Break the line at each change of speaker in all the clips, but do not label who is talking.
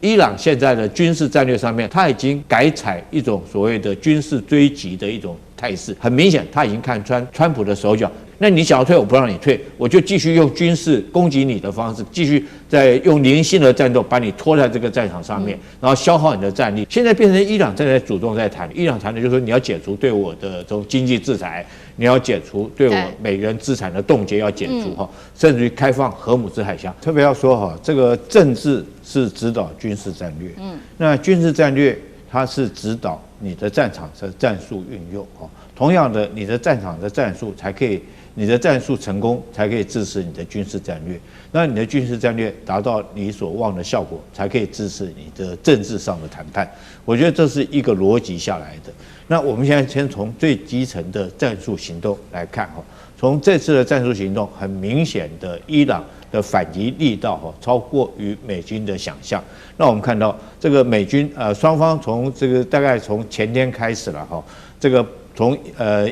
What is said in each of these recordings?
伊朗現在的軍事戰略上面，他已經改採一種所謂的軍事追擊的一種態勢。很明顯，他已經看穿川普的手腳。那你想要退，我不讓你退，我就繼續用軍事攻擊你的方式，繼續再用零星的戰鬥把你拖在這個戰場上面，然后消耗你的戰力。現在变成伊朗在主動在談，伊朗談的就是說你要解除對我的這種經濟制裁，你要解除對我美元資產的凍結要解除哈，甚至於開放荷姆茲海峽。特別要說哈，這個政治是指導軍事戰略，那軍事戰略它是指導你的戰場的戰術運用哈。同樣的，你的戰場的戰術才可以。你的戰術成功，才可以支持你的軍事戰略。那你的軍事戰略達到你所望的效果，才可以支持你的政治上的談判。我覺得這是一個邏輯下來的。那我們現在先從最基層的戰術行動來看哈，從這次的戰術行動，很明顯的伊朗的反擊力道哈超過於美軍的想象。那我們看到這個美軍雙方從這個大概從前天開始了哈，這個。從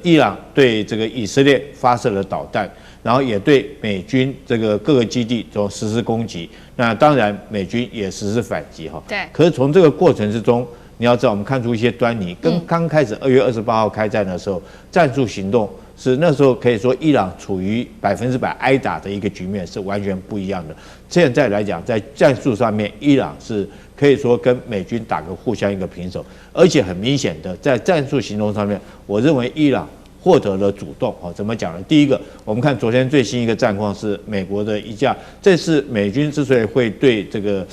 伊朗對這個以色列發射了導彈，然後也對美軍這個各個基地都實施攻擊。那當然美軍也實施反擊哈。對。可是從這個過程之中，你要知道我們看出一些端倪。跟剛開始2月28號開戰的時候，戰術行動是那時候可以說伊朗處於100%挨打的一個局面，是完全不一樣的。現在來講，在戰術上面，伊朗是可以說跟美軍打個互相一個平手，而且很明顯的在戰術行動上面，我認為伊朗獲得了主動。怎麼講呢？第一個，我們看昨天最新一個戰況是美國的一架，這次美軍之所以會對這個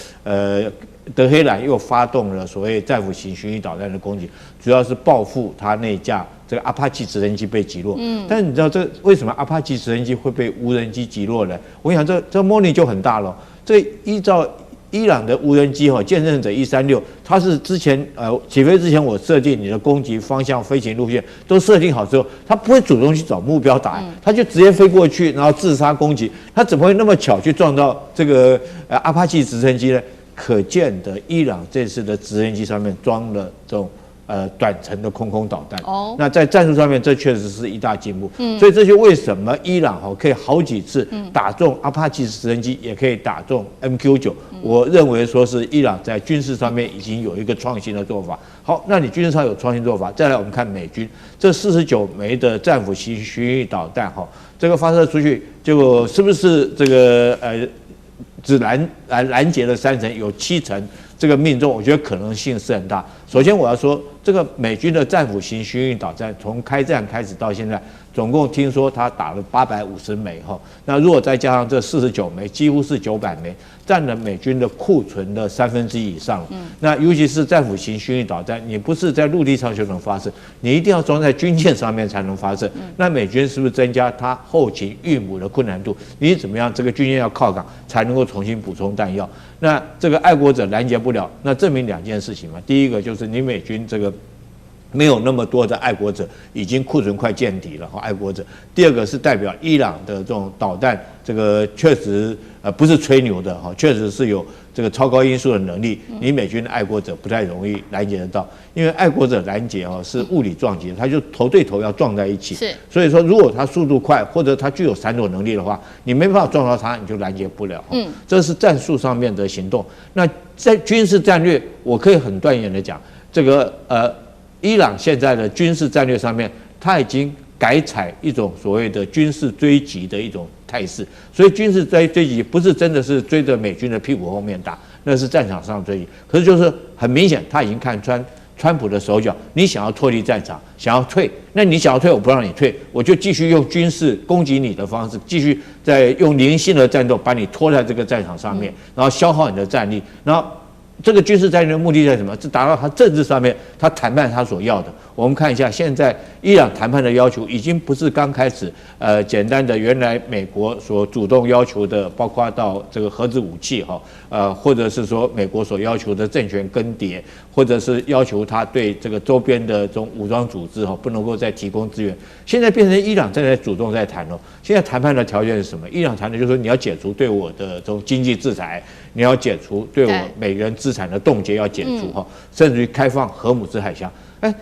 德黑蘭又發動了所謂戰斧型巡弋導彈的攻擊，主要是報復他那架這個阿帕奇直升機被擊落。但是你知道這為什麼阿帕奇直升機會被無人機擊落呢？我想這魔力就很大了。這依照伊朗的無人機見證者136，它是之前起飛之前我設定你的攻擊方向、飛行路線都設定好之後，它不會主動去找目標打，它就直接飛過去，然後自殺攻擊。它怎麼會那麼巧去撞到這個阿帕奇直升機呢？可見的，伊朗這次的直升機上面裝了這種短程的空導彈。那在戰術上面，這確實是一大進步。所以這就為什麼伊朗可以好幾次打中阿帕奇直升機，也可以打中 MQ9。我認為說是伊朗在軍事上面已經有一個創新的做法。好，那你軍事上有創新做法，再來我們看美軍這49枚的戰斧型巡弋導彈，這個發射出去，結果是不是這個只攔截了30%，有70%這個命中，我覺得可能性是很大。首先我要說，這個美軍的戰斧型巡弋導彈從開戰開始到現在，總共聽說他打了850枚哈。那如果再加上這49枚，幾乎是900枚，佔了美軍的庫存的1/3以上。那尤其是戰斧型巡弋導彈，你不是在陸地上就能發射，你一定要裝在軍艦上面才能發射。那美軍是不是增加它後勤運補的困難度？你怎麼樣？這個軍艦要靠港才能夠重新補充彈藥。那這個愛國者攔截不了，那證明2件事情嘛。第一個就是你美軍這個沒有那麼多的愛國者，已經庫存快見底了愛國者。第二個是代表伊朗的這種導彈，這個確實不是吹牛的確實是有這個超高音速的能力。你美軍的愛國者不太容易攔截得到，因為愛國者攔截是物理撞擊，它就頭對頭要撞在一起。所以說如果它速度快，或者它具有閃躲能力的話，你沒辦法撞到它，你就攔截不了。這是戰術上面的行動。那在軍事戰略，我可以很斷言的講，這個伊朗現在的軍事戰略上面，它已經改採一種所謂的軍事追擊的一種態勢。所以軍事追擊不是真的是追着美軍的屁股後面打，那是戰場上追擊。可是就是很明顯，他已經看穿川普的手腳。你想要脫離戰場，想要退，那你想要退，我不讓你退，我就繼續用軍事攻擊你的方式，繼續再用零星的戰鬥把你拖在這個戰場上面，然後消耗你的戰力，然後。這個軍事戰略的目的在什麼？是達到他政治上面他談判他所要的。我們看一下，現在伊朗談判的要求已經不是剛開始簡單的原來美國所主動要求的，包括到這個核子武器或者是說美國所要求的政權更迭，或者是要求他對這個周邊的這種武裝組織不能夠再提供資源。現在變成伊朗在主動在談了。現在談判的條件是什麼？伊朗談的就是說你要解除對我的這種經濟制裁，你要解除對我美元資產的凍結要解除甚至於開放荷姆茲海峽。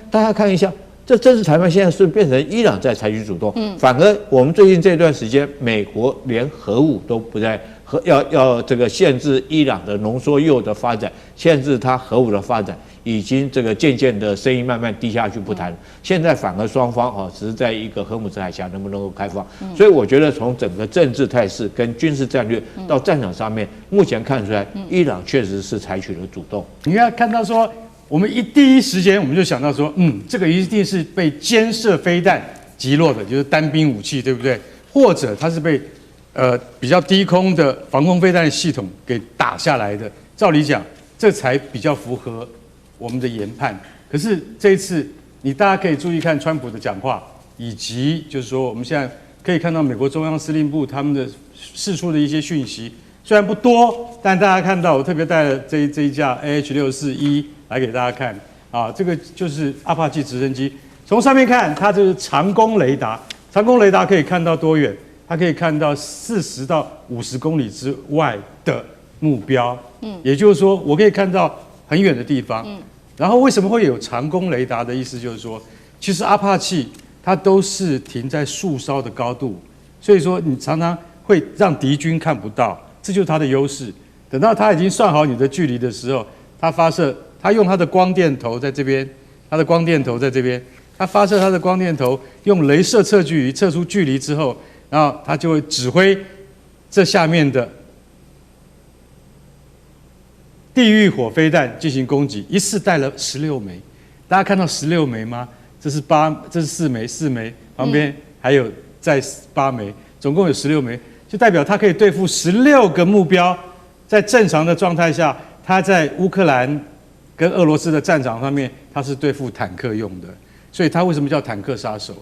大家看一下，這政治談判現在是變成伊朗在採取主動，反而我們最近這段時間，美國連核武都不再要這個限制伊朗的濃縮鈾的發展，限制它核武的發展，已經這個漸漸的聲音慢慢低下去不談了。現在反而雙方只是在一個荷姆茲海峽能不能夠開放。所以我覺得從整個政治態勢跟軍事戰略到戰場上面，目前看出來，伊朗確實是採取了主動。
你要看到說，我們第一時間我們就想到說，這個一定是被肩射飛彈擊落的，就是單兵武器，对不對？或者它是被比較低空的防空飛彈系統給打下來的。照理講，這才比較符合我們的研判。可是這一次，大家可以注意看川普的講話，以及就是說我們現在可以看到美國中央司令部他們的釋出的一些訊息，雖然不多，但大家看到我特別帶了這一架 AH-64E 來給大家看啊，這個就是阿帕奇直升機。從上面看，它就是長弓雷達，長弓雷達可以看到多遠？它可以看到40到50公里之外的目標，也就是說，我可以看到很遠的地方。然後為什麼會有長弓雷達的意思？就是說，其實阿帕奇它都是停在樹梢的高度，所以說你常常會讓敵軍看不到，這就是它的優勢。等到它已經算好你的距離的時候，它發射，它用它的光電頭在這邊，它的光電頭在這邊，它發射它的光電頭，用雷射測距儀測出距離之後。然後他就會指揮這下面的地獄火飛彈進行攻擊，一次帶了16枚。大家看到16枚嗎？這是4枚，4枚旁邊還有再8枚，總共有16枚，就代表它可以對付16個目標。在正常的狀態下，它在烏克蘭跟俄羅斯的戰場上面，它是對付坦克用的，所以它為什麼叫坦克殺手？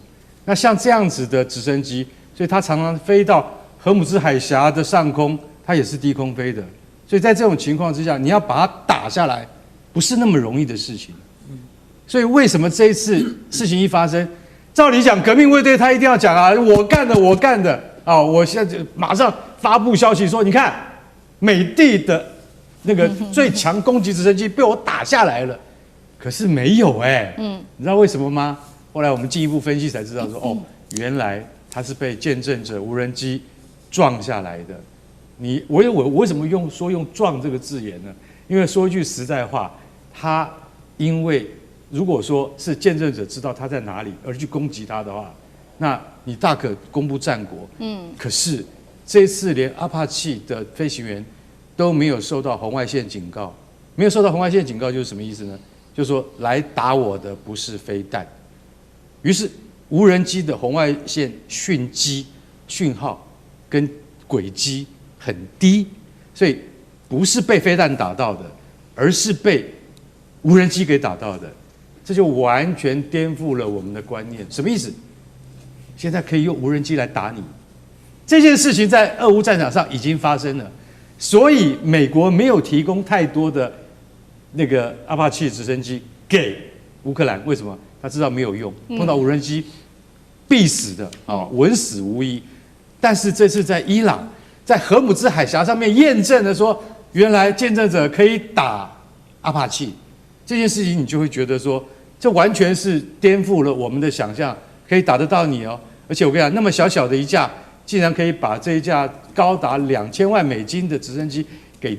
那像這樣子的直升機。所以它常常飛到荷姆茲海峽的上空，它也是低空飛的。所以在這種情況之下，你要把它打下來，不是那麼容易的事情。所以為什麼這一次事情一發生，照理講，革命衛隊他一定要講啊，我幹的，我幹的啊！我現在就馬上發布消息說，你看，美帝的那個最強攻擊直升機被我打下來了。可是沒有你知道為什麼嗎？後來我們進一步分析才知道說，原來。它是被見證者無人機撞下來的。我為什麼用撞這個字眼呢？因為說一句實在話，它因為如果說是見證者知道它在哪裡而去攻擊它的話，那你大可公布戰果。可是這一次連阿帕奇的飛行員都沒有受到紅外線警告，沒有受到紅外線警告就是什麼意思呢？就是說來打我的不是飛彈，於是。無人機的紅外線訊號跟軌跡很低，所以不是被飛彈打到的，而是被無人機給打到的。這就完全顛覆了我們的觀念。什麼意思？現在可以用無人機來打你，這件事情在俄烏戰場上已經發生了，所以美國沒有提供太多的那個阿帕奇直升機給烏克蘭。為什麼？他知道沒有用，碰到無人機必死的啊，穩死無疑。但是這次在伊朗，在荷姆茲海峽上面驗證了說，原來見證者可以打阿帕奇這件事情，你就會覺得說，這完全是顛覆了我們的想象，可以打得到你哦。而且我跟你講，那麼小小的一架，竟然可以把這一架高達2000萬美金的直升機給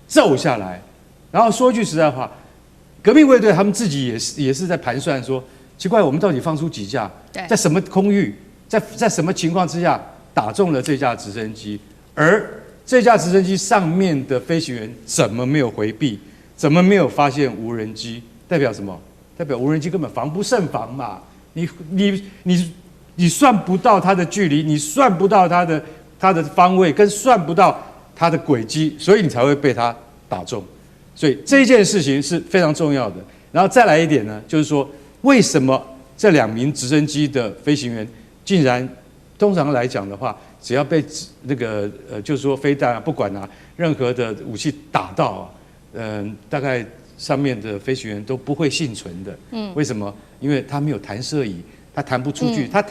揍下來。然後說句實在話，革命衛隊他們自己也是在盤算說，奇怪，我們到底放出幾架，在什麼空域，在什麼情況之下打中了這架直升機，而這架直升機上面的飛行員怎麼沒有回避，怎麼沒有發現無人機？代表什麼？代表無人機根本防不勝防嘛！你算不到它的距離，你算不到它的方位，跟算不到它的軌跡，所以你才會被它打中。所以這件事情是非常重要的。然後再來一點呢，就是說為什麼這2名直升機的飛行員竟然，通常來講的話，只要被那個就是說飛彈啊，不管啊，任何的武器打到啊，大概上面的飛行員都不會倖存的。為什麼？因為他沒有彈射儀，他彈不出去。他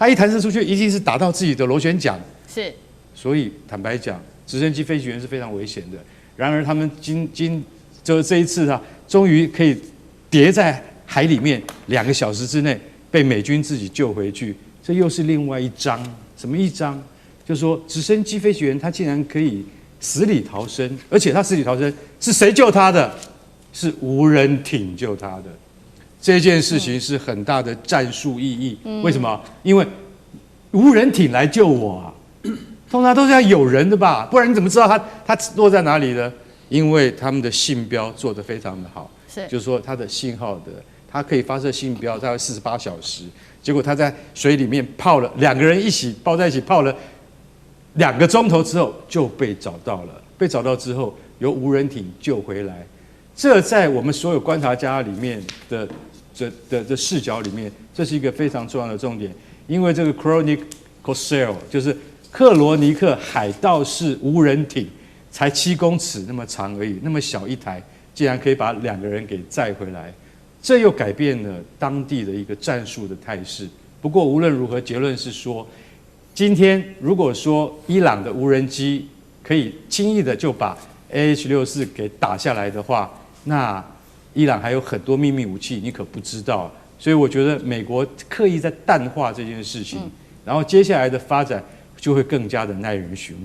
一彈射出去，一定是打到自己的螺旋桨。是。所以坦白講，直升機飛行員是非常危險的。然而他們就這一次啊，終於可以跌在海裡面2個小時之內被美軍自己救回去。這又是另外一章，什麼一章？就是說直升機飛行員他竟然可以死裡逃生，而且他死裡逃生是誰救他的？是無人艇救他的。這件事情是很大的戰術意義。為什麼？因為無人艇來救我啊，通常都是要有人的吧，不然你怎麼知道他落在哪裡呢？因為他們的信標做得非常的好，就是說它的信號的，它可以發射信標大概48小时，結果他在水裡面泡了2個人一起抱在一起泡了2個鐘頭之後就被找到了，被找到之後由無人艇救回來。這在我們所有觀察家裡面的視角裡面，這是一個非常重要的重點，因為這個 Chronic Corsair 就是克羅尼克海盜式無人艇，才7公尺那麼長而已，那麼小一台，竟然可以把2個人給載回來，這又改變了當地的一個戰術的態勢。不過無論如何，結論是說，今天如果說伊朗的無人機可以輕易的就把 AH-64給打下來的話，那伊朗還有很多秘密武器，你可不知道。所以我覺得美國刻意在淡化這件事情，然後接下來的發展就會更加的耐人尋味。